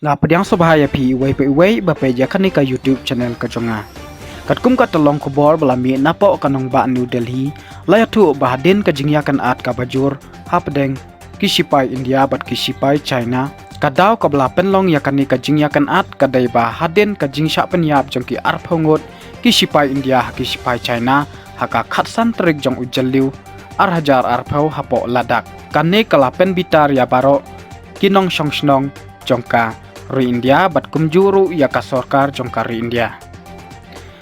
Ngapediang sobahaya pi iway bapeja kanika YouTube channel kajonga. Katkum katalong kubor balami napo kanong ba New Delhi layatu bahadin kajingyakan at kabajur hapdeng kisipai India bat kisipai China kadaw kabla penlong yakani kajingyakan at kadai bahadin kajingsya penyap jongki arphongot kisipai India kisipai China haka khatsan terik jong ujaliu arhajar arphau hapo ladak kane kalapen bitar ya baro kinong songsnong jongka ri India bat kumjuru ya ka Sorkar jongka ri India.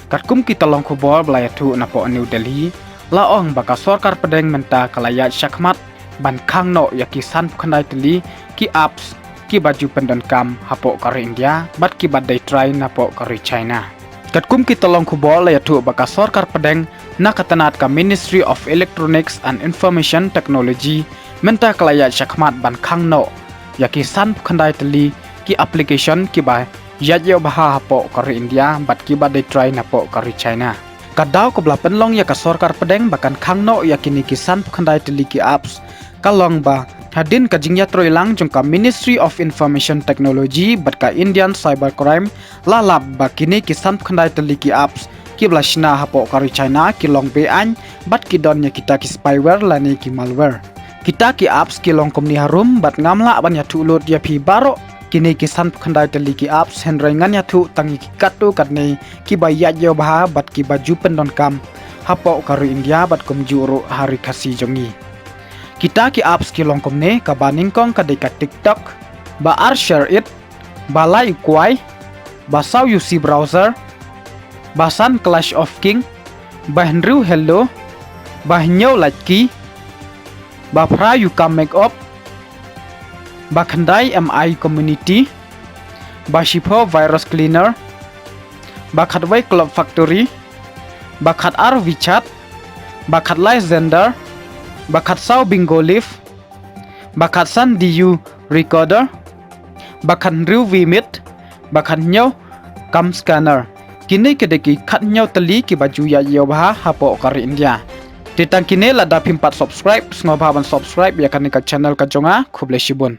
Katkum kita long kubol belayatu napo New Delhi laong baka Sorkar pedeng menta kalaya syakmat ban Khang no ya kisan pukandai teli ki apps ki baju pendonkam hapo ka ri India bat ki badai try napo ka ri China. Katkum kita long kubol layatu baka Sorkar pedeng nakatanat ka Ministry of Electronics and Information Technology menta kalaya syakmat ban Khang no ya kisan pukandai teli ki application ki ba yajyo baha hapo kari India bat ki ba dey try napo kari China. Kadaw kabla penlong ya ka Sorkar pedeng bakan Khang no ya kini kisan pukandai teli ki apps kalong ba hadin ka jingya troilang jongka Ministry of Information Technology bat ka Indian Cybercrime lalap ba kini kisan pukandai teli ki apps ki blashna hapo kari China ki long be an bat ki don ya kita ki spyware lani ki malware. Kita ki apps ki long komni harum bat ngamla ban ya tulut ya pi baro kini kisan pukandai teli ki apps henrengan ya tu tangi ki katu katne ki bayat yo baha bat ki baju pendonkam hapo kari India bat kumjuru hari kasi jongi. Kita ki apps ki long komne ka baningkong ka deka TikTok ba Shareit ba Kwai ba saw UC browser ba san Clash of King ba Helo ba Likee ba YouCam make up ba khandai MI community ba shipo virus cleaner ba khatwai club factory ba khat WeChat ba khatlai Xender ba khatsaw Bigo live ba khatsan DU recorder ba khanriu Vmate ba khanyo cam scanner kini kedeki khatnyo teli ki baju ya yobaha hapo kari India. Titang kini lada pimpat subscribe, ngobaban subscribe ya kanika channel kajonga kuble shibun.